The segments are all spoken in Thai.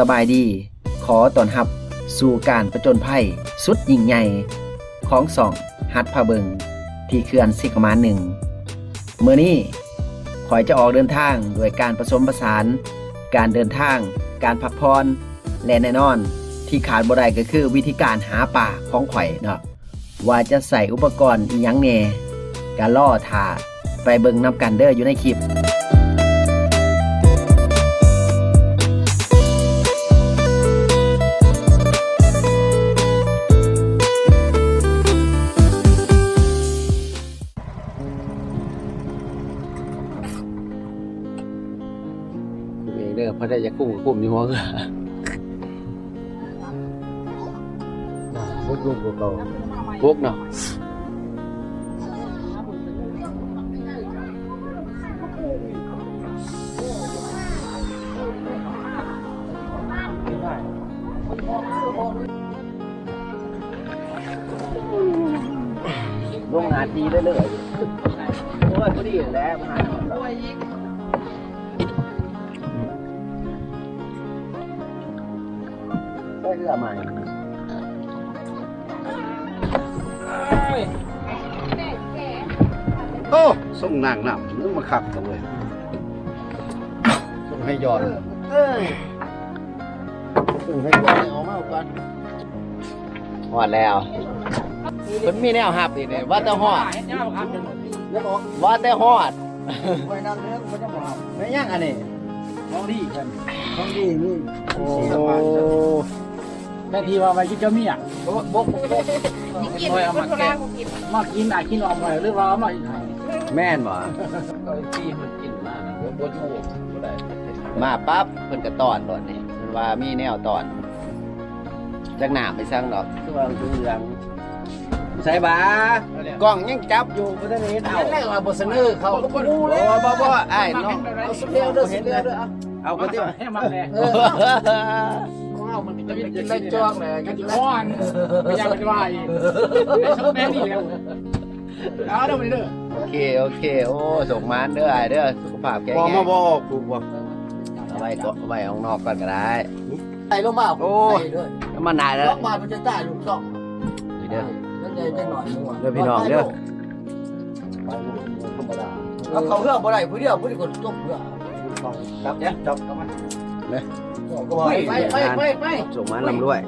สบายดีขอต้อนรับสู่การประจนภัยสุดยิ่งใหญ่ของส่องฮัดพาเบิงที่เขื่อนสิกมาหนึ่งเมื่อนี้ขอยจะออกเดินทางโดยการผสมผสานการเดินทางการพักผ่อนและแน่นอนที่ขาดบ่ได้ก็คือวิธีการหาป่าของข่อยเนาะว่าจะใส่อุปกรณ์อีหยังแหน่การล่อท่าไปเบิ่งนำกันเด้ออยู่ในคลิปเด้อเพราะได้จะคุ้มอยู่หัวเรือพวกลูกพวกเราพวกเนาะลงนาทีได้เลยโอ้ยพอดีแล้วมาได้เรือใหม่โอ้ส่งนางนำนึกมาขับกันเลยส่งให้ยอดส่งให้ยอดเอามาก่อนหอดแล้วมันมีแนวหับอีกเนี่ยว่าแต่หอดว่าแต่หอดไปนั่งเรื่องเขาจะบอก ไม่ยังอันนี้น้องดีกันน้องดีนี่ โอ้แต่ที่ว่าไปกินเจ้าเมียบกหน่อยเอามาแกะมากินกินออกมาหรือว่ามาแม่นบ่ที่มันกินมากบดหูก็ได้มาปั๊บเพิ่นก็ตอนโดดนี่มันว่ามีแนวตอนจักหน้าไปสั่งดอกคือว่าคือเรื่องใส่บากล้องยังจับอยู่บ่ได้เฮ็ดเอาแล้วว่าบ่เสนอเขาบ่รู้แล้วบ่อ้ายน้องเอาสุดเร็วเด้อสุดเร็วเด้อเอาคนที่ให้มันแน่ว้าวมันจะกินได้จ้องเลยกินร้อนไม่อยากจะว่าอีกไอ้ชอบแม่นี่แล้วเอาเด้อไปเด้อโอเคโอ้ส่งมานเด้ออ้ายเด้อสุขภาพแข็งแรงบ่มาบอกถูกบ่เอาไว้ก็ไว้ข้างนอกก่อนก็ได้ใส่ลงมาโอ้มันนายแล้ว ล็อกมามันจะได้ลูกซ่องเด้อนั่นใหญ่จังหน่อยนึงว่ะเด้อพี่น้องเด้อธรรมดาเอาเขาเรื่องบ่ได้ผู้เดียวผู้ที่คนตกเรือครับเนี่ยจับเข้ามาเลยไปส่งมันลำด้วย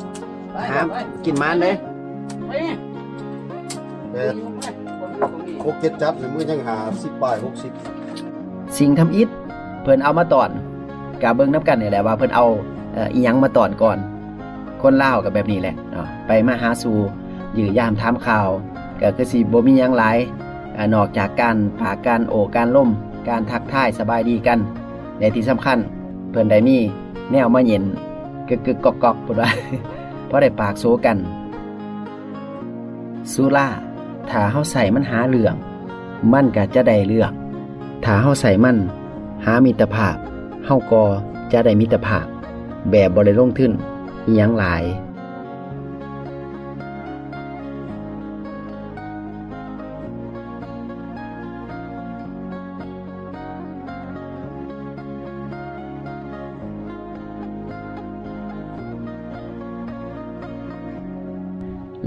ห้ามกินมันเลย6-7จับหรือมือยังหา10 ป้าย 60สิ่งทำอิฐเพิ่นเอามาตอนกะเบิ่งน้ำกันนี่แหละว่าเพิ่นเอาอีหยังมาตอนก่อนคนลาวก็แบบนี้แหละเนาะไปมาหาสู่ยื้อยามถามข่าวก็คือสิบ่มีหยังหลายนอกจากการผาการโอการล่มการทักทายสบายดีกันและที่สำคัญเพิ่นได้มีแนวมาเย็นกึกๆกอกๆพุ่นว่าเพราะได้ปากโซกันสุราถ้าเฮาใส่มันหาเรื่องมันก็จะได้เรื่องถ้าเฮาใส่มันหามิตรภาพเฮาก็จะได้มิตรภาพแบบบ่ได้ลงทุนอีหยังหลาย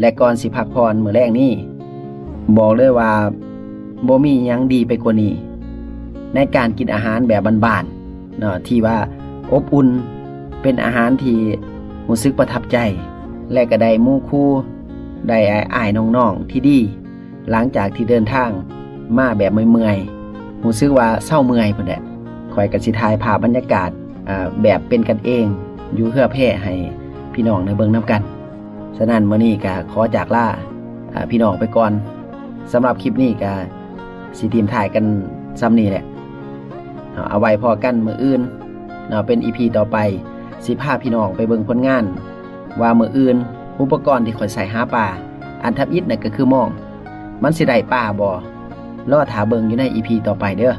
และก่อนสิพักผ่อนมื้อแรกนี้บอกเลยว่าบ่มีหยังดีไปกว่านี้ในการกินอาหารแบบบ้านๆเนาะที่ว่าอบอุ่นเป็นอาหารที่รู้สึกประทับใจและก็ได้หมู่คู่ได้อ้ายน้องๆที่ดีหลังจากที่เดินทางมาแบบเมื่อยๆรู้สึกว่าเศร้าเมื่อยพุ่นแหละข่อยก็สิถ่ายภาพบรรยากาศแบบเป็นกันเองอยู่เพื่อแพร่ให้พี่น้องได้เบิ่งนำกันฉะนั้นมื้อนี้ก็ขอจากลาพี่น้องไปก่อนสำหรับคลิปนี้ก็สิทีมถ่ายกันซ้ำนี้แหละเอาไว้พอกันมื้ออื่นเป็น EP ต่อไปสิพาพี่น้องไปเบิ่งผลงานว่ามื้ออื่นอุปกรณ์ที่ข่อยใส่หาปลาอันทับอิฐน่ะก็คือมองมันสิได้ปลาบ่รอถาเบิ่งอยู่ใน EP ต่อไปเด้อ